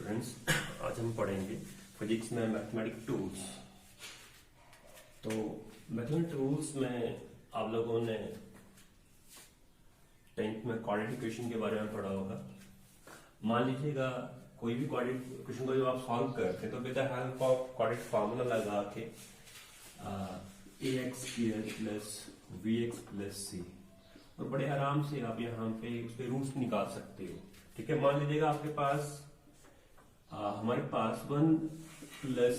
Students, आज हम पढ़ेंगे फिजिक्स में मैथमेटिक टूल्स। तो मैथमेटिक टूल्स में आप लोगों ने 10th में क्वाड्रेटिक इक्वेशन के बारे में पढ़ा होगा। मान लीजिएगा कोई भी क्वाड्रेटिक इक्वेशन को जब आप सॉल्व करते हैं तो with the help of quadratic formula लगा के ax square plus bx plus c, और बड़े आराम से आप यहाँ पे उसके रूट्स निकाल सकते हो। ठीक है, मान लीजिएगा आपके पास हमारे पास 1 प्लस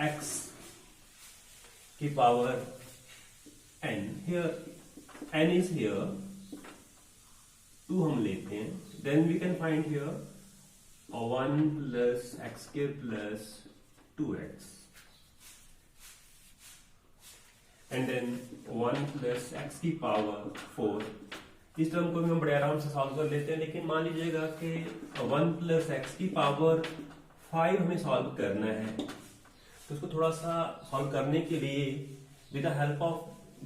x की power n, here n is here 2 हम लेते हैं, then we can find here 1 plus x square plus 2x and then 1 plus x की पावर 4। इस टर्म को भी हम बड़े आराम से सॉल्व कर लेते हैं, लेकिन मान लीजिएगा कि 1 प्लस x की पावर 5 हमें सॉल्व करना है, तो उसको थोड़ा सा सॉल्व करने के लिए with the help of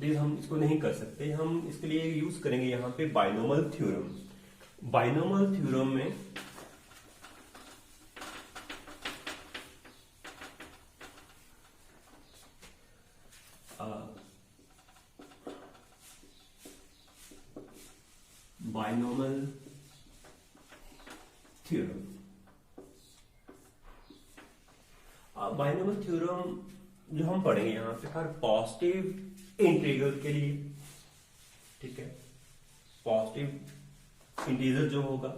this हम इसको नहीं कर सकते। हम इसके लिए यूज करेंगे यहाँ पे बाइनोमियल थ्योरम। बाइनोमियल थ्योरम में बाइनोमियल थ्योरम बाइनोमियल थ्योरम जो हम पढ़ेंगे यहां पे हर पॉजिटिव इंटीग्रल के लिए, ठीक है, पॉजिटिव इंटीजर जो होगा,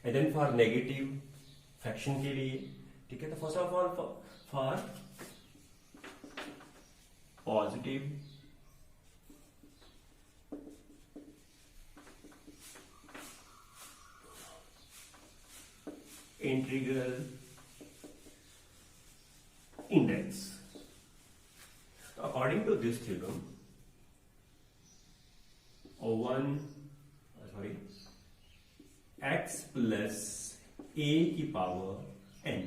and then for negative fraction के लिए, ठीक है। तो first of all for positive integral index. According to this theorem, x plus a की power n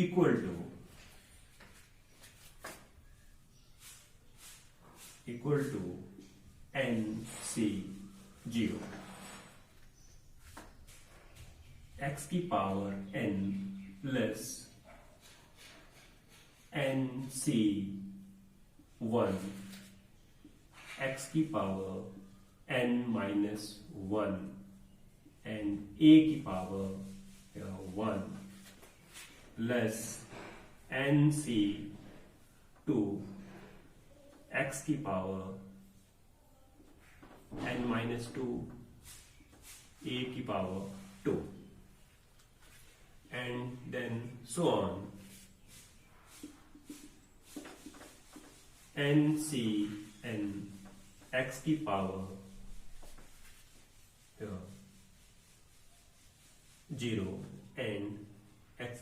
equal to nc0, x की power n plus nc1, x की power n minus 1 and a की power 1 plus nc2, x की power n minus 2, a की power 2, and then so on, n x की power 0 and x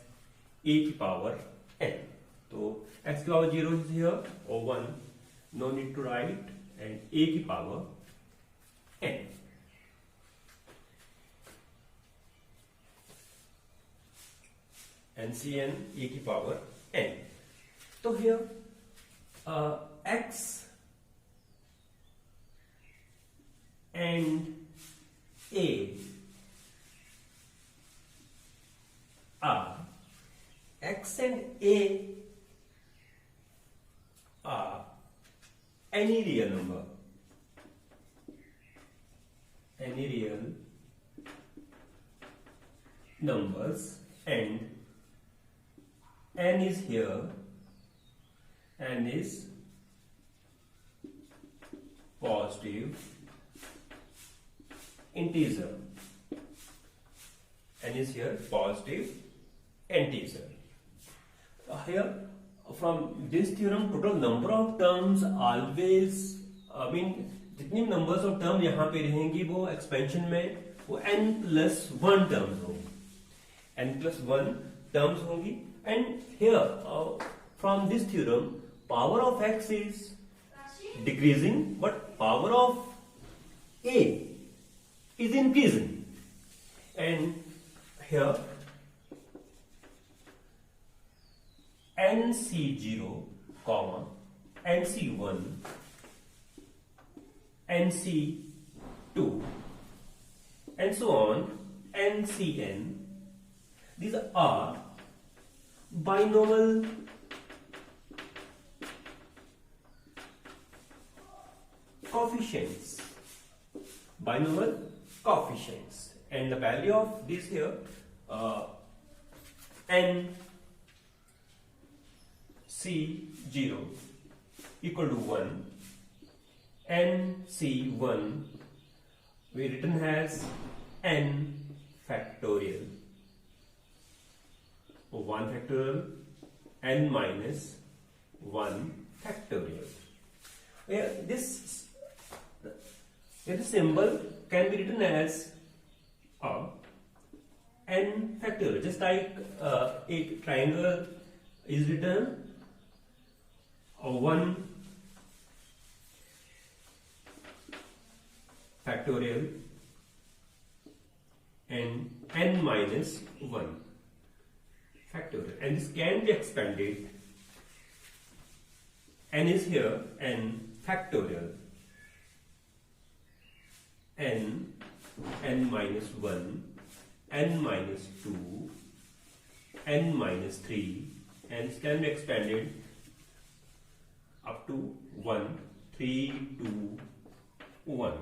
a की power n। तो x की power 0 is here or 1, no need to write, and a की power n। NCN e की power n। तो here x and a are any real number, any real numbers, and n is here, n is positive integer, n is here positive integer. Here from this theorem total number of terms always जितनी numbers of term यहाँ पे रहेंगी वो expansion में वो n+1 terms होंगी, n+1 terms होंगी। And here from this theorem power of x is decreasing but power of a is increasing, and here nc0, nc1, nc2 and so on NCN. These are binomial coefficients. Binomial coefficients. And the value of this here, NC0 equal to 1, NC1 we written as n factorial, 1 factorial, n minus 1 factorial. This symbol can be written as n factorial, just like a triangle is written 1 factorial and n minus 1 factorial, and this can be expanded. N is here n factorial, n minus 1, n minus 2, n minus 3, and this can be expanded up to 1, 3, 2, 1,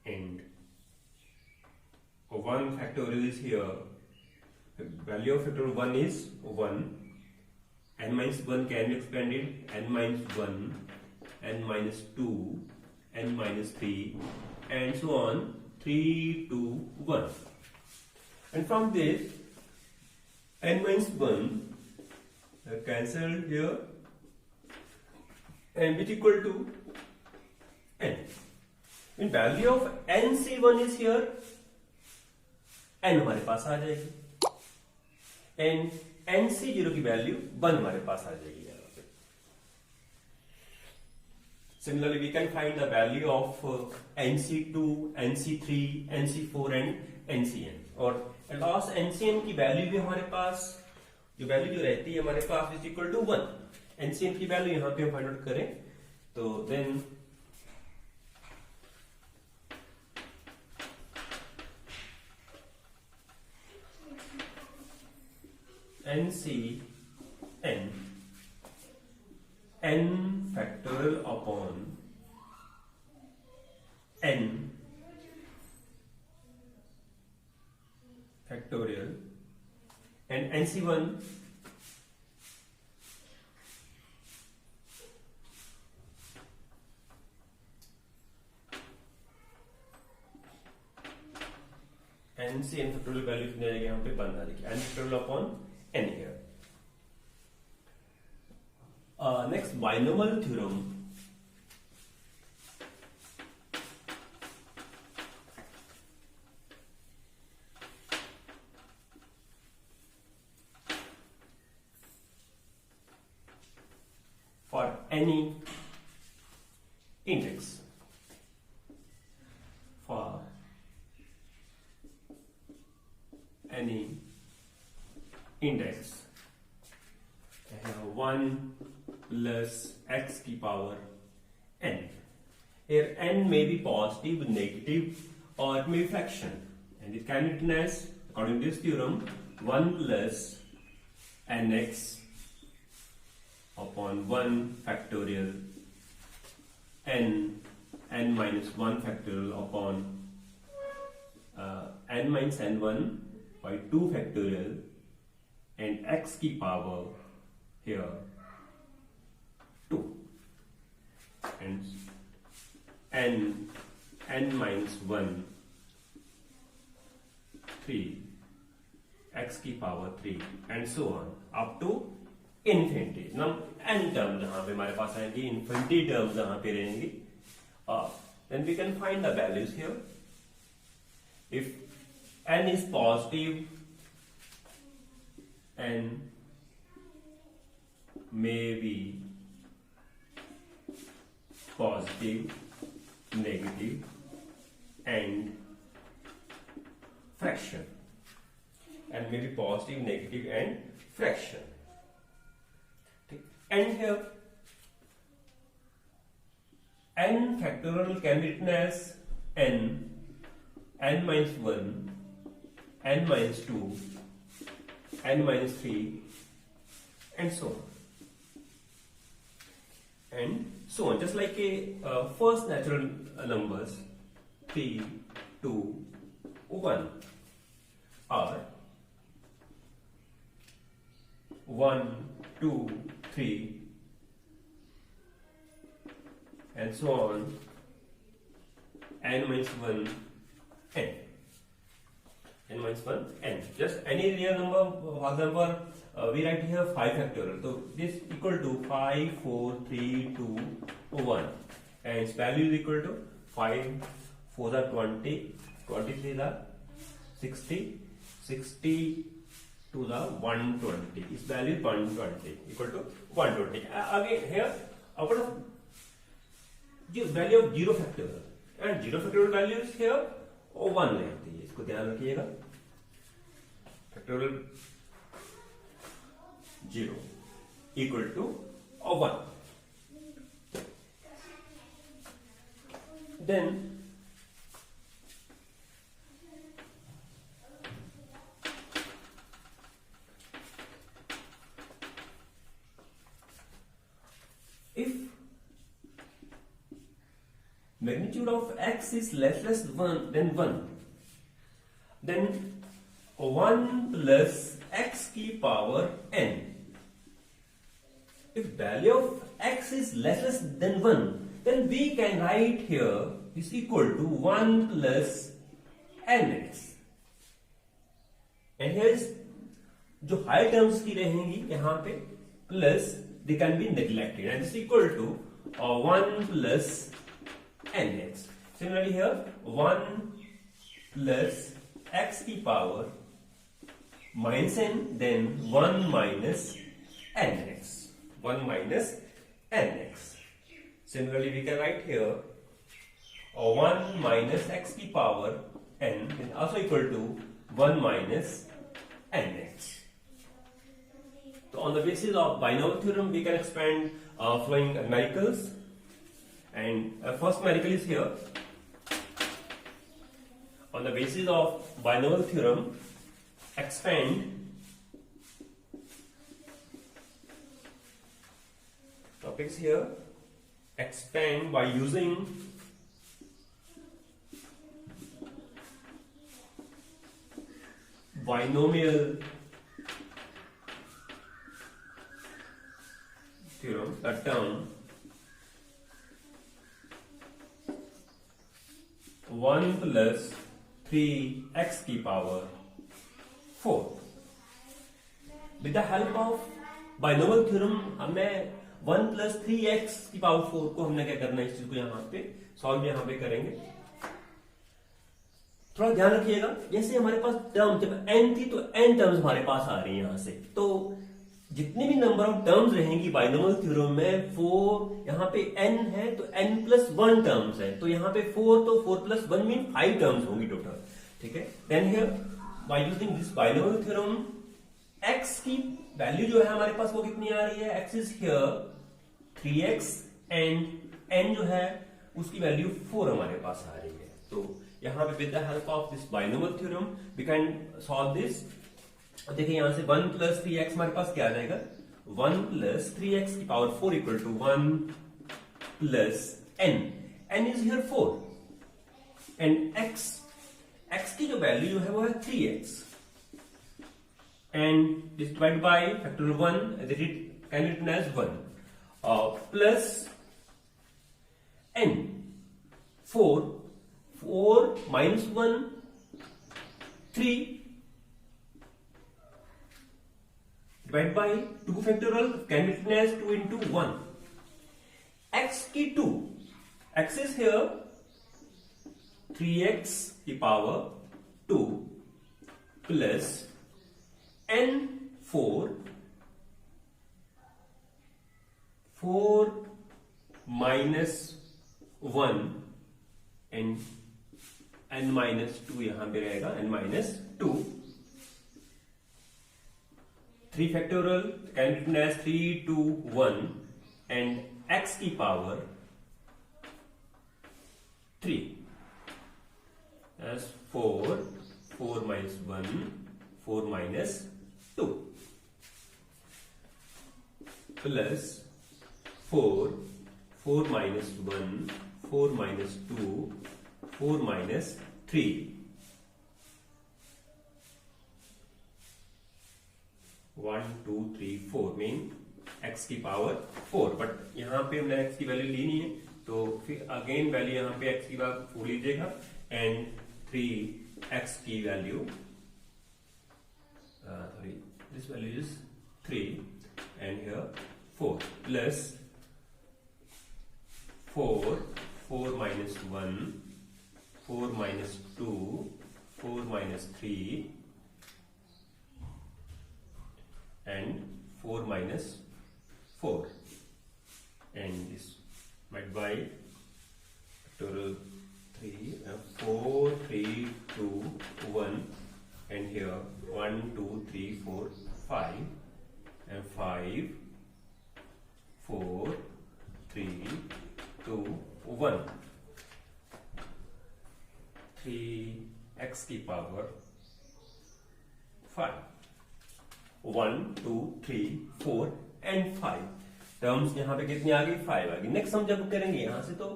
and 1 factorial is here. The value of factorial 1 is 1, n minus 1 can be expanded, n minus 1, n minus 2, n minus 3, and so on, 3, 2, 1. And from this, n minus 1 cancelled here, and which equal to n. In value of NC1 is here, n हमारे पास आ जाएगी, and NC0 की value 1 हमारे पास आ जाएगी यहाँ पे. Similarly, we can find the value of NC2, NC3, NC4 and NCN. और last NCN की value भी हमारे पास, जो वैल्यू जो रहती है हमारे पास इज इक्वल टू 1. NCN की वैल्यू यहाँ पे हम फाइंड आउट करें तो then NCN n factorial upon n factorial and NC1 NCN factorial value कितनी आएगी यहाँ पे 1 आ जाएगी, n factorial upon n here. Next, binomial theorem. For any index, for any index, I have 1 plus x की power n. Here n may be positive, negative, or it may be fraction, and it can be written as, according to this theorem, 1 plus nx upon 1 factorial n minus 1 factorial upon n minus n1 by 2 factorial and x की power here 2 and n minus 1 3 x की power 3 and so on up to infinity. Now n terms जहां पे हमारे पास आएंगी, infinity terms जहां पे रहेंगी, then we can find the values here. If n is positive, n may be positive, negative, and fraction. N may be positive, negative, and fraction. And here n factorial can be written as n minus 1, n minus 2, n minus 3, and so on. And so on, just like a first natural numbers 3, 2, 1 are 1, 2, 3, and so on, n minus 1, n. n minus 1, n. Just any real number, for example, we write here 5 factorial. So this equal to 5, 4, 3, 2, 1. And its value is equal to 5, 4 are 20, 23 are 60, 60 to the 120. Its value is 120, equal to 120. Again here, our value of 0 factorial. And 0 factorial value is here 1 रहती है, इसको ध्यान रखिएगा. Factorial 0 equal to 1. Then if magnitude of x is less than 1, then 1 plus x की power n. If value of x is less than 1, then we can write here is equal to 1 plus nx. And here is जो high terms की रहेंगी यहाँ पे plus they can be neglected, and is equal to 1 plus nx. Similarly here 1 plus x की power minus n, then 1 minus nx. 1 minus nx. Similarly we can write here 1 minus x की power n is also equal to 1 minus nx. So on the basis of binomial theorem we can expand following numericals. And first numerical is here. On the basis of binomial theorem, expand topics here. Expand by using binomial theorem, the term 1 plus 3x की power 4. With the help of binomial theorem हमने 1 plus 3x की power 4 को हमने क्या करना है, इस चीज को यहाँ पे सॉल्व यहाँ पे करेंगे. थोड़ा ध्यान रखिएगा, जैसे हमारे पास टर्म जब n थी तो n टर्म्स हमारे पास आ रही है यहाँ से, तो जितनी भी नंबर ऑफ टर्म्स रहेंगी बाइनोमियल थ्योरम में 4, यहाँ पे n है तो n प्लस 1 टर्म्स है, तो यहाँ पे 4 तो 4 प्लस 1 मीन 5 टर्म्स होंगी टोटल. ठीक है. Then here by using this binomial theorem x की वैल्यू जो है हमारे पास वो कितनी आ रही है, x is here 3x and n जो है उसकी वैल्यू 4 हमारे पास आ रही है. तो यहाँ पे with the help of this binomial theorem we can solve this. देखिए यहां से 1 प्लस 3x हमारे पास क्या आ जाएगा, 1 प्लस 3x की power 4 equal to 1 plus n. n is here 4 and x की जो वैल्यू जो है वो है 3x and this divide by factor 1 that it can written as 1 plus n 4 minus 1 3 divided by 2 factorial can be written as 2 into 1. X की 2, x is here 3x की power 2 plus n 4 minus 1 and n minus 2 यहां पे रहेगा, n minus 2 3 factorial can be written as 3 2 1 and x की power 3 as 4 minus 1, 4 minus 2 plus 4, 4 minus 1, 4 minus 2, 4 minus 3. 1, 2, 3, 4 mean x की power 4, but यहाँ पे हमने x की वैल्यू ली नहीं है, तो फिर अगेन वैल्यू यहाँ पे x की पावर 4 लीजिएगा एंड 3x की value sorry, this value is 3 and here 4 plus 4, 4 minus 1, 4 minus 2, 4 minus 3 and 4 minus 4, and this divided by total 3, 4, 3, 2, 1, and here 1, 2, 3, 4, 5 and 5, 4, 3, 2, 1, 3x की पावर 5, 1, 2, 3, 4 एंड 5. टर्म्स यहां पे कितनी आ गई? 5 आ गई. नेक्स्ट हम जब करेंगे यहां से तो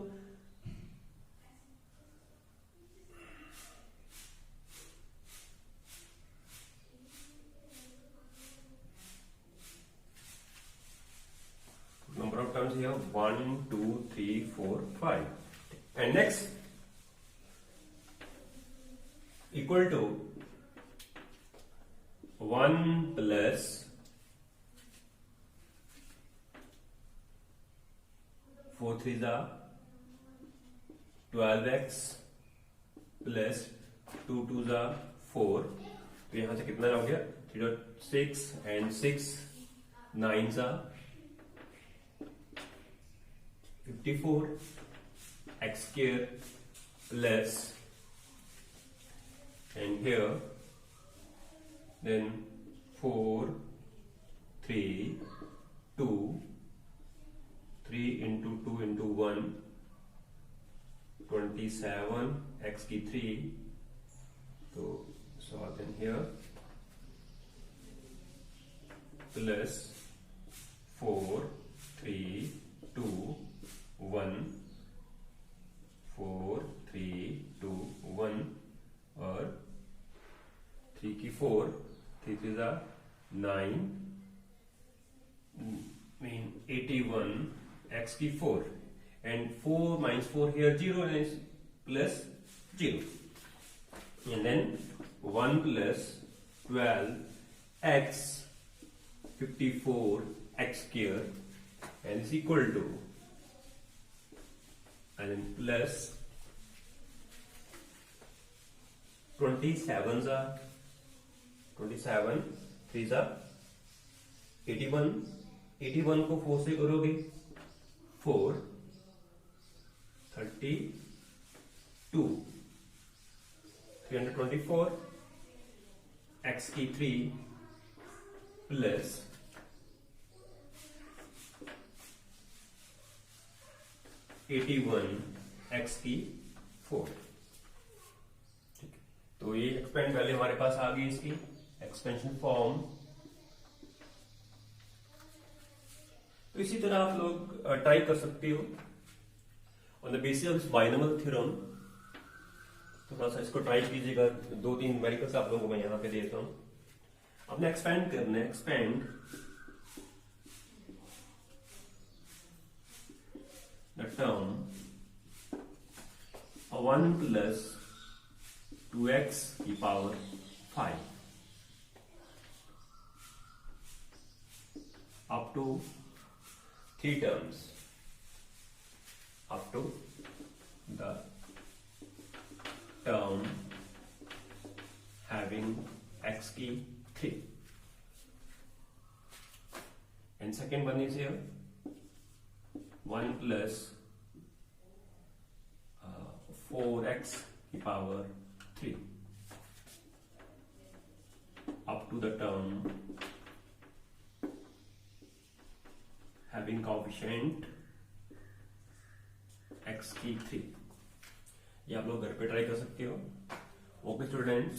number of terms here 1, 2, 3, 4, 5 and next equal to 1 plus 4 3s are 12x plus 2 2s are 4. तो यहां से कितना हो गया? 3.6 and 6 9s are 54 x square plus and here then 4 3 2 3 into 2 into 1 27 x की 3. तो solve in here plus 4 3 2 1 4 3 2 1 और 3 की 4 3 3 are 9 mean 81 x की 4 and 4 minus 4 here 0 and plus 0 and then 1 plus 12 x 54 x square and is equal to and then plus 27 are 27 3s are 81 81 को 4 से करोगे 4 32 324 x की 3 plus 81 x की 4. ठीक है, तो ये एक्सपेंड वैल्यू हमारे पास आ गई इसकी एक्सपेंशन फॉर्म. तो इसी तरह आप लोग ट्राई कर सकते हो on the basis of binomial theorem. थोड़ा सा इसको ट्राई कीजिएगा. 2-3 न्यूमेरिकल्स आप लोगों को मैं यहां पे देता हूं. आपने एक्सपेंड करना है. Expand the term 1 plus 2x की power 5 up to 3 terms up to the term having x की 3 and second one is here 1 plus 4x की power 3 up to the term having coefficient x की 3. ये आप लोग घर पे ट्राई कर सकते हो. Okay students.